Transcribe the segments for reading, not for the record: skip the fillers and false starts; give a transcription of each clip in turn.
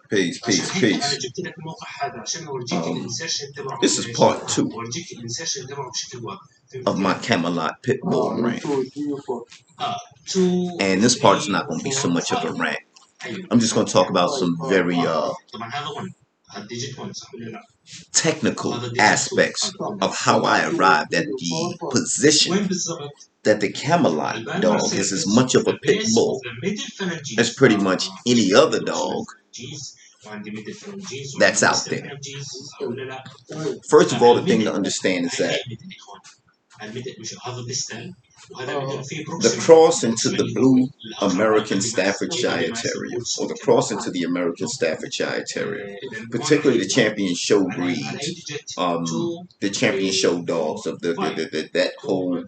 Peace, peace, peace. This is part 2 of my Camelot Pitbull rant. And this part is not going to be so much of a rant. I'm just going to talk about some very technical aspects of how I arrived at the position that the Camelot dog is as much of a pit bull as pretty much any other dog that's out there. First of all, the thing to understand is that the cross into the blue American Staffordshire Terrier, or the cross into the American Staffordshire Terrier, particularly the champion show breeds, the champion show dogs of that whole,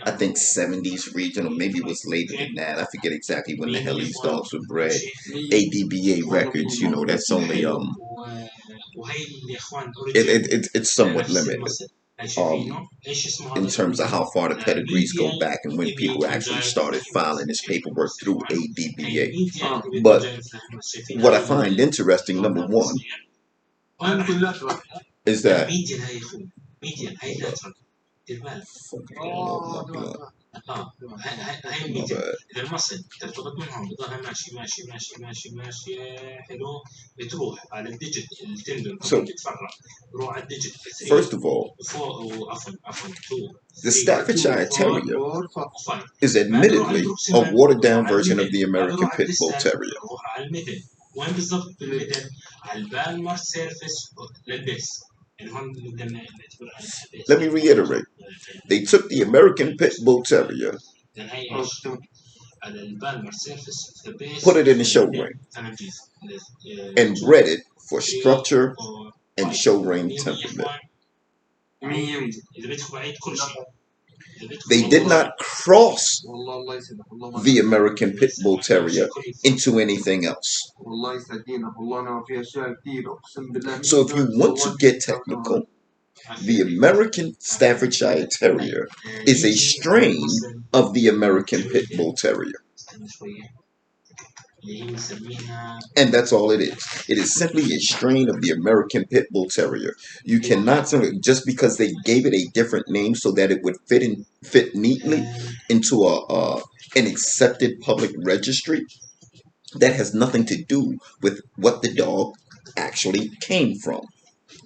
I think, 70s region, or maybe it was later than that. I forget exactly when the hell these dogs were bred. ADBA records, you know, that's only it's somewhat limited. In terms of how far the pedigrees go back and when people actually started filing this paperwork through ADBA. But what I find interesting, number one, is that so, first of all, the Staffordshire Terrier is admittedly a watered down version of the American Pitbull Terrier. Let me reiterate. They took the American Pitbull Terrier, put it in the show ring, and bred it for structure and show ring temperament. They did not cross the American Pitbull Terrier into anything else. So if you want to get technical, the American Staffordshire Terrier is a strain of the American Pitbull Terrier. And that's all it is. It is simply a strain of the American Pitbull Terrier. You cannot, just because they gave it a different name so that it would fit neatly into an accepted public registry, that has nothing to do with what the dog actually came from.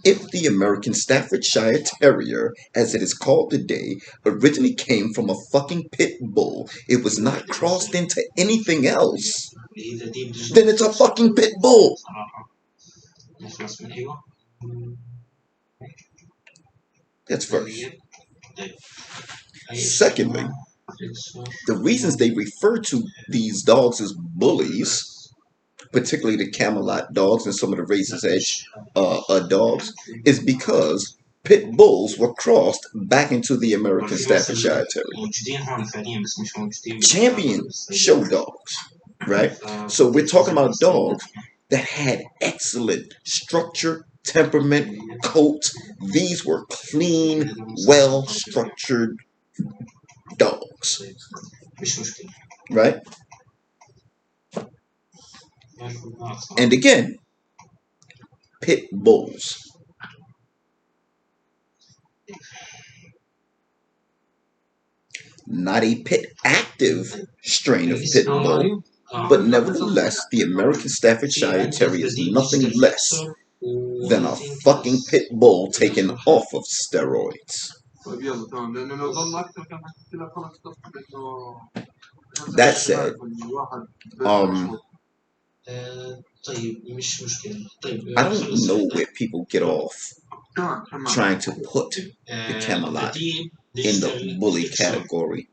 If the American Staffordshire Terrier, as it is called today, originally came from a fucking pit bull, it was not crossed into anything else, then it's a fucking pit bull. That's first. Secondly, the reasons they refer to these dogs as bullies, particularly the Camelot dogs and some of the Razor's Edge dogs, is because pit bulls were crossed back into the American Staffordshire Terrier. Champion show dogs, right? So we're talking about dogs that had excellent structure, temperament, coat. These were clean, well-structured dogs, right? And again, pit bulls. Not a pit active strain of pit bull, but nevertheless, the American Staffordshire Terrier is nothing less than a fucking pit bull taken off of steroids. That said, I don't know where people get off trying to put the Camelot in the bully category,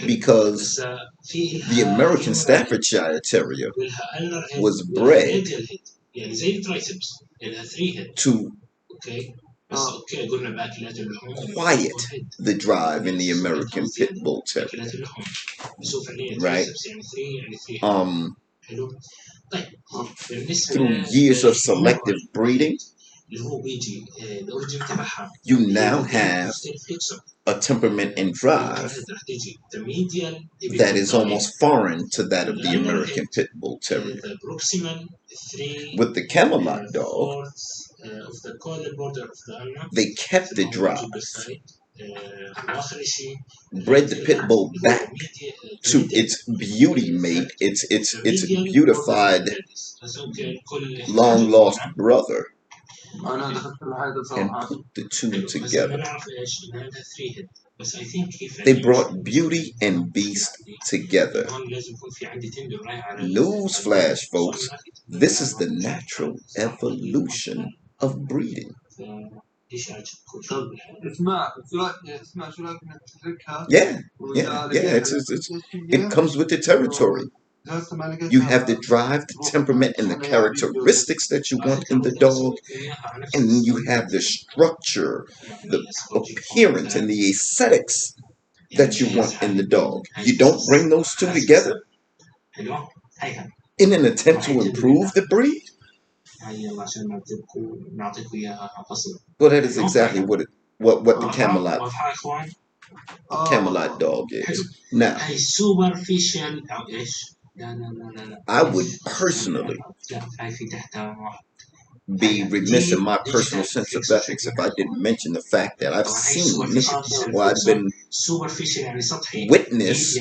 because the American Staffordshire Terrier was bred to quiet the drive in the American Pitbull Terrier, right? Through years of selective breeding, you now have a temperament and drive that is almost foreign to that of the American Pit Bull Terrier. With the Camelot dog, they kept the drive, bred the pit bull back to its beauty mate, its beautified long lost brother, and put the two together. They brought beauty and beast together. Newsflash, folks, this is the natural evolution of breeding. Yeah, it comes with the territory. You have the drive, the temperament, and the characteristics that you want in the dog, and you have the structure, the appearance, and the aesthetics that you want in the dog. You don't bring those two together in an attempt to improve the breed? Well, that is exactly what the Camelot dog is. Now, I would personally be remiss in my personal sense of ethics if I didn't mention the fact that I've seen, or I've been witness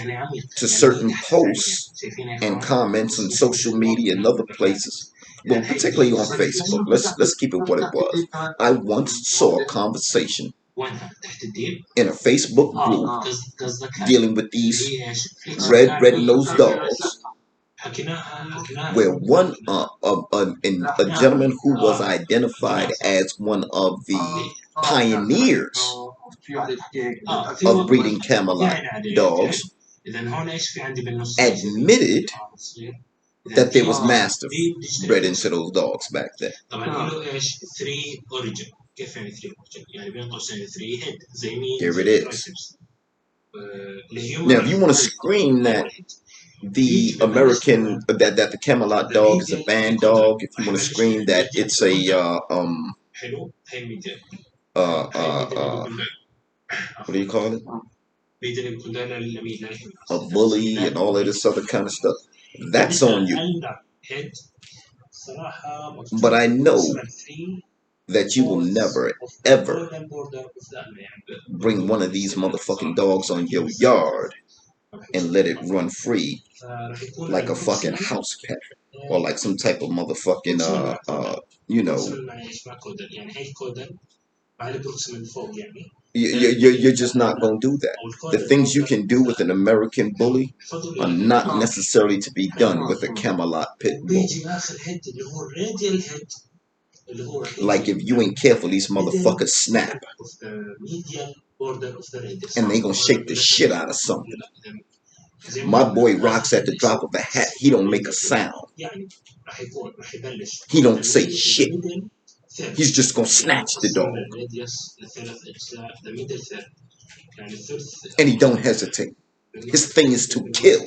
to certain posts and comments on social media and other places, well, particularly on Facebook. Let's keep it what it was. I once saw a conversation in a Facebook group dealing with these red-nosed dogs, where a gentleman who was identified as one of the pioneers of breeding Camelot dogs admitted that there was mastiff bred into those dogs back then. Here it is. Now, if you want to scream that the the Camelot dog is a band dog, if you want to scream that it's a what do you call it? A bully and all of this other kind of stuff, that's on you. But I know that you will never, ever bring one of these motherfucking dogs on your yard and let it run free like a fucking house pet or like some type of motherfucking you're just not going to do that. The things you can do with an American bully are not necessarily to be done with a Camelot pit bull. Like, if you ain't careful, these motherfuckers snap. And they gonna shake the shit out of something. My boy rocks at the drop of a hat. He don't make a sound. He don't say shit. He's just gonna snatch the dog. And he don't hesitate. His thing is to kill.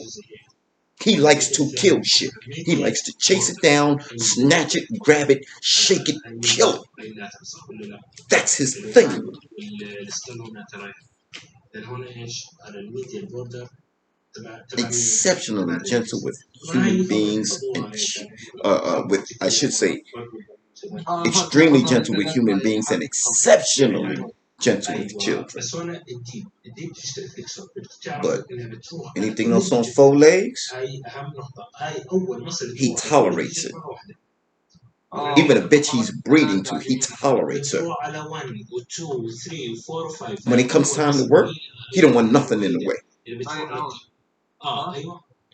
He likes to kill shit. He likes to chase it down, snatch it, grab it, shake it, kill it. That's his thing. Exceptionally gentle with human beings, and I should say, extremely gentle with human beings and exceptionally gentle with children. But anything else on four legs, he tolerates it. Even a bitch he's breeding to, he tolerates her. When it comes time to work, he don't want nothing in the way.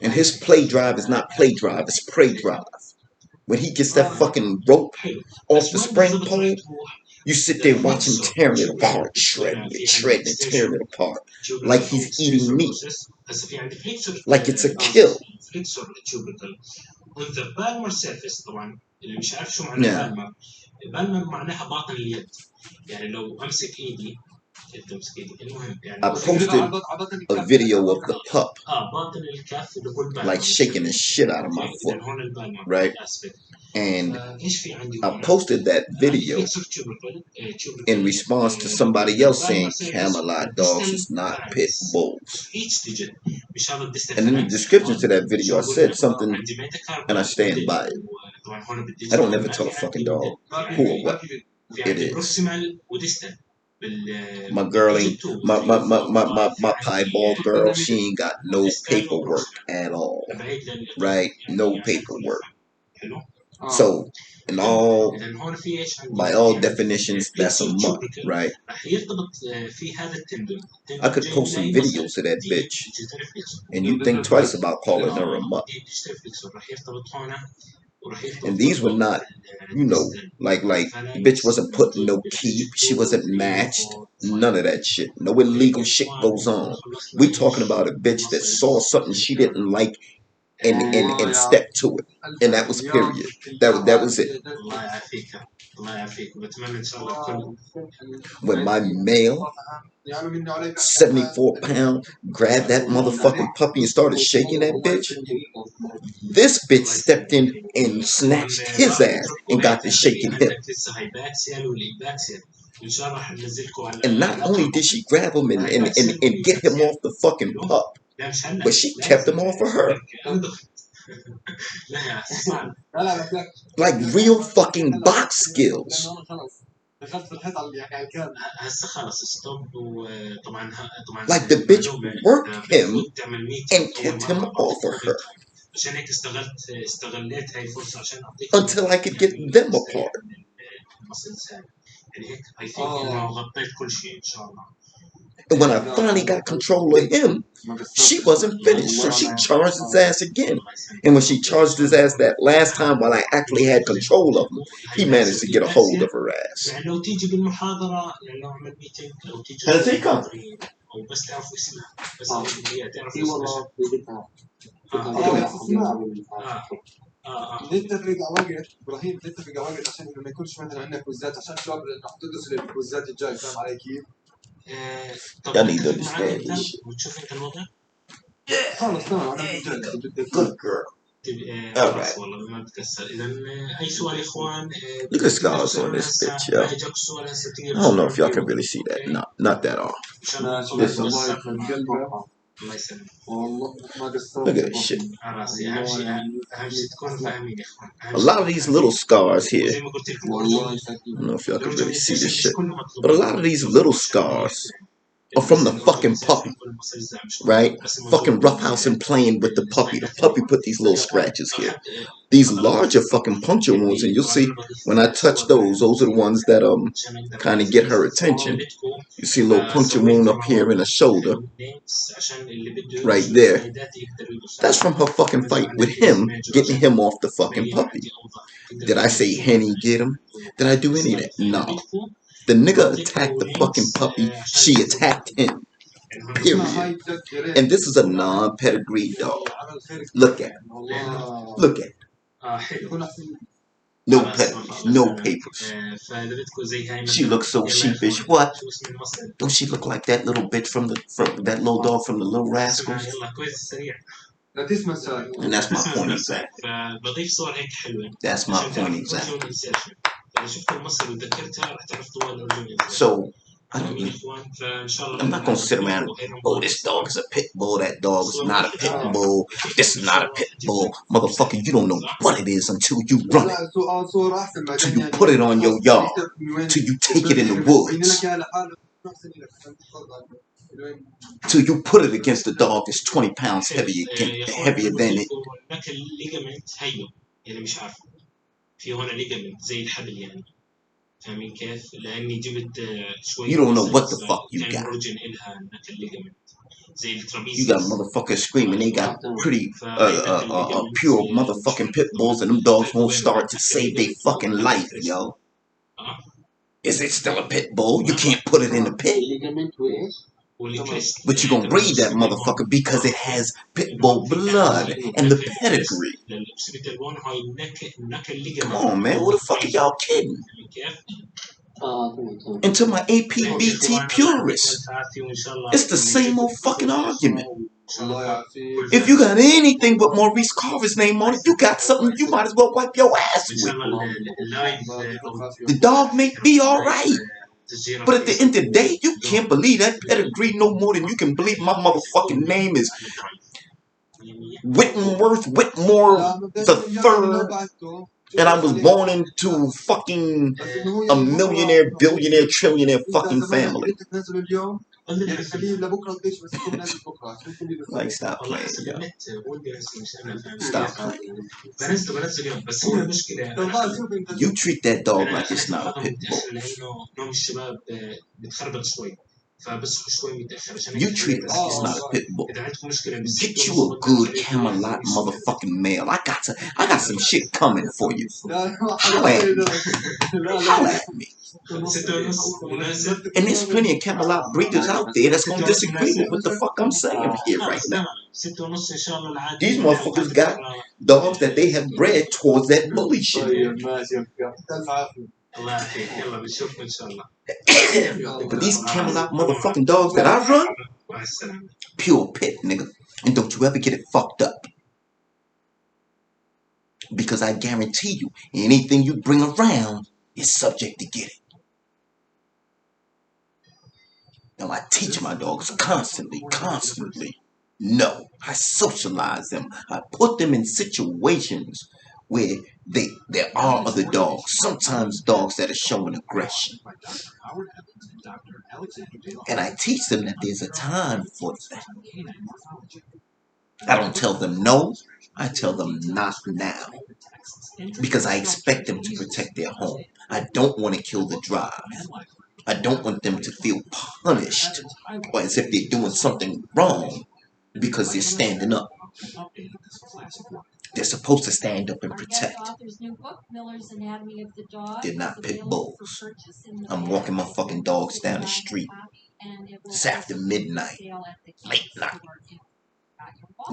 And his play drive is not play drive, it's prey drive. When he gets that fucking rope off the spring pole, you sit there watching him tearing it apart, shredding it, tearing it apart, like he's eating meat, like it's a kill. Yeah. I posted a video of the pup like shaking the shit out of my foot, right? And I posted that video in response to somebody else saying Camelot dogs is not pit bulls. And in the description to that video, I said something, and I stand by it. I don't ever tell a fucking dog who or what it is. My girl ain't my piebald girl. She ain't got no paperwork at all, right? No paperwork. So, in all, by all definitions, that's a mutt, right? I could post some videos of that bitch, and you think twice about calling her a mutt. And these were not, like bitch wasn't putting no keep. She wasn't matched. None of that shit. No illegal shit goes on. We talking about a bitch that saw something she didn't like and stepped to it. And that was period. That was it. When my male 74-pound grabbed that motherfucking puppy and started shaking that bitch, this bitch stepped in and snatched his ass and got to shaking him. And not only did she grab him and get him off the fucking pup, but she kept him off of her. Like real fucking box skills. Like the bitch worked him and kept him off of her until I could get them apart. And when I finally got control of him, she wasn't finished, so she charged his ass again. And when she charged his ass that last time while I actually had control of him, he managed to get a hold of her ass. Has he come? نتفق على وقت ابراهيم، نتفق على وقت عشان ما يكونش مثلا عندنا كوزات، عشان شباب راح تدرس الكوزات الجاي. فاهم علي كيف؟ Y'all need to understand this shit. خلص تمام انا Good girl. All right. Look at scars on this bitch, yo. I don't know if y'all can really see that. No, not that all. This is. Look at this shit. A lot of these little scars here, I don't know if y'all can really see this shit, but a lot of these little scars are from the fucking puppy, right? Fucking roughhousing playing with the puppy. The puppy put these little scratches here. These larger fucking puncture wounds, and you'll see when I touch those are the ones that kind of get her attention. You see a little puncture wound up here in the shoulder, right there. That's from her fucking fight with him, getting him off the fucking puppy. Did I say Henny get him? Did I do any of that? No. The nigga attacked the fucking puppy. She attacked him. Period. And this is a non-pedigree dog. Look at him. Look at him. No pedigree, no papers. She looks so sheepish. What? Don't she look like that little bitch from that little dog from the Little Rascals? And that's my point exactly. That's my point exactly. So I'm not gonna sit around and, oh, this dog is a pit bull, that dog is not a pit bull, this is not a pit bull. Motherfucker, you don't know what it is until you run it, till you put it on your yard, till you take it in the woods, till you put it against a dog that's 20 pounds heavier than it. You don't know what the fuck you got. You got motherfuckers screaming they got pretty pure motherfucking pit bulls, and them dogs won't start to save their fucking life, yo. Is it still a pit bull? You can't put it in the pit. But you gonna breed that motherfucker because it has pit bull blood and the pedigree. Come on, man. What the fuck are y'all kidding? And to my APBT purists, it's the same old fucking argument. If you got anything but Maurice Carver's name on it, you got something you might as well wipe your ass with. The dog may be alright, but at the end of the day, you can't believe that pedigree no more than you can believe my motherfucking name is Whitmore the Third, and I was born into fucking a millionaire, billionaire, trillionaire fucking family. Like, stop playing, yo. Stop playing. You treat that dog like it's not a pit bull. You treat it like it's not a pit bull. Get you a good Camelot motherfucking male. I got some shit coming for you. Holla at me. Holla at me. And there's plenty of Camelot breeders out there that's gonna disagree with what the fuck I'm saying here right now. These motherfuckers got dogs that they have bred towards that bully shit. But these Camelot motherfucking dogs that I run, pure pit, nigga. And don't you ever get it fucked up. Because I guarantee you, anything you bring around is subject to get it. Now I teach my dogs constantly. No, I socialize them. I put them in situations where there are other dogs. Sometimes dogs that are showing aggression. And I teach them that there's a time for that. I don't tell them no. I tell them not now. Because I expect them to protect their home. I don't want to kill the drive. I don't want them to feel punished or as if they're doing something wrong because they're standing up. They're supposed to stand up and protect. They're not pit bulls. I'm walking my fucking dogs down the street. It's after midnight, late night.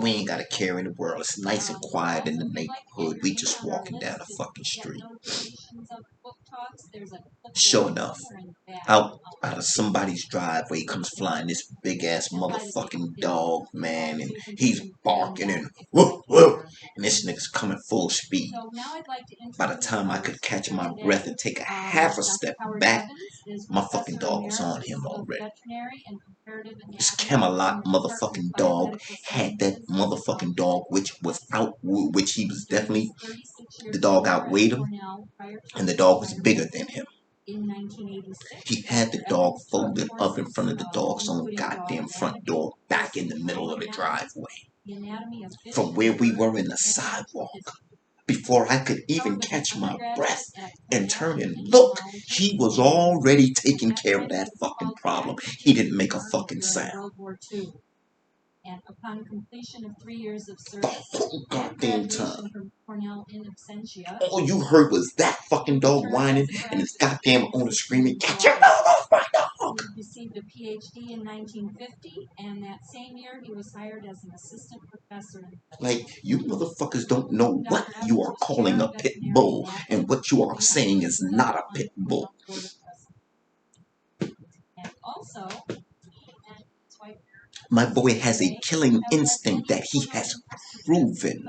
We ain't got a care in the world. It's nice and quiet in the neighborhood. We just walking down the fucking street. Sure enough, out of somebody's driveway comes flying this big ass motherfucking dog, man, and he's barking and whoop whoop, and this nigga's coming full speed. By the time I could catch my breath and take a half a step back, my fucking dog was on him already. This Camelot motherfucking dog had that motherfucking dog, which he was definitely, the dog outweighed him, and the dog was bigger than him. He had the dog folded up in front of the dog's own goddamn front door, back in the middle of the driveway, from where we were in the sidewalk. Before I could even catch my breath and turn and look, he was already taking care of that fucking problem. He didn't make a fucking sound. And upon completion of 3 years of service, the whole goddamn time, all you heard was that fucking dog whining and his goddamn owner screaming, "Get your dog off my dog!" He received a PhD in 1950, and that same year he was hired as an assistant professor. Like, you motherfuckers don't know what you are calling a pit bull, and what you are saying is not a pit bull. And also, my boy has a killing instinct that he has proven.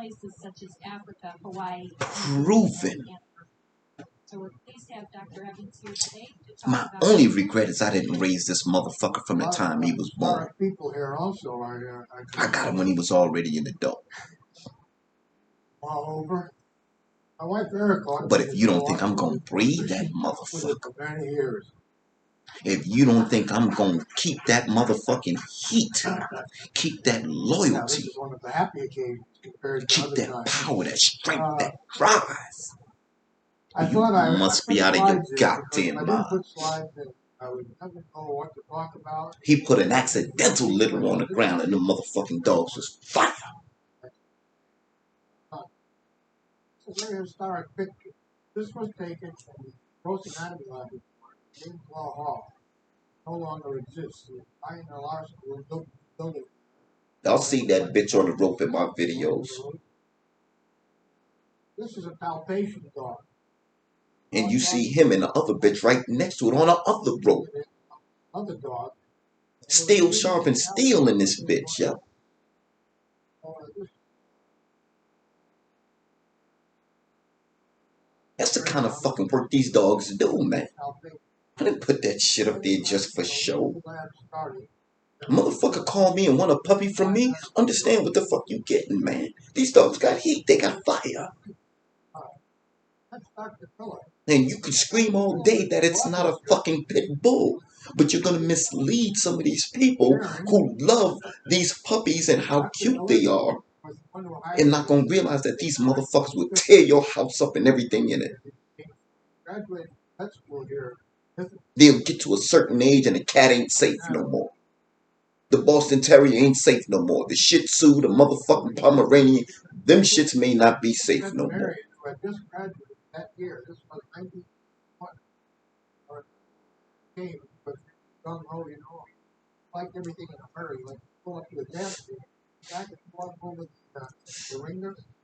My only regret is I didn't raise this motherfucker from the time he was born. I got him when he was already an adult. But if you don't think I'm gonna breed that motherfucker, if you don't think I'm going to keep that motherfucking heat, keep that loyalty, keep that power, that strength, that drive, you must be out of your goddamn mind. He put an accidental litter on the ground and the motherfucking dogs was fire. It's a very historic picture. This was taken from the Gross Anatomy Library in Law Hall. No longer exists. I'll see that bitch on the rope in my videos. This is a palpation dog. And you see him and the other bitch right next to it on the other rope. Steel sharp and steel in this bitch, yo. That's the kind of fucking work these dogs do, man. I didn't put that shit up there just for show. Motherfucker call me and want a puppy from me. Understand what the fuck you getting, man. These dogs got heat. They got fire. And you can scream all day that it's not a fucking pit bull. But you're going to mislead some of these people who love these puppies and how cute they are. And not going to realize that these motherfuckers will tear your house up and everything in it. They'll get to a certain age and the cat ain't safe no more. The Boston Terrier ain't safe no more. The Shih Tzu, the motherfucking Pomeranian, them shits may not be safe no more.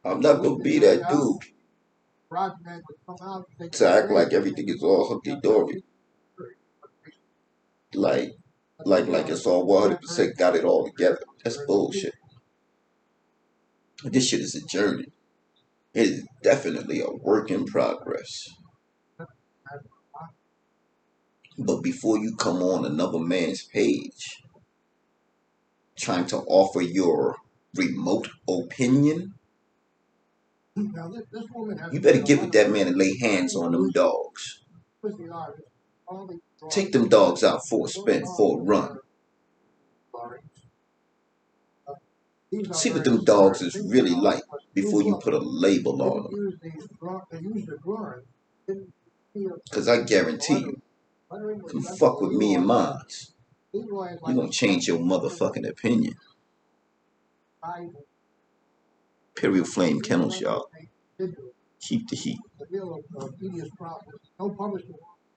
I'm not gonna be that dude to act like everything is all hunky dory. Like it's all 100% got it all together. That's bullshit. This shit is a journey. It is definitely a work in progress. But before you come on another man's page trying to offer your remote opinion, you better get with that man and lay hands on them dogs. Take them dogs out for a spin, for a run. See what them dogs is really like before you put a label on them. Because I guarantee you, come fuck with me and mine, you're going to change your motherfucking opinion. Imperial Flame Kennels, y'all. Keep the heat.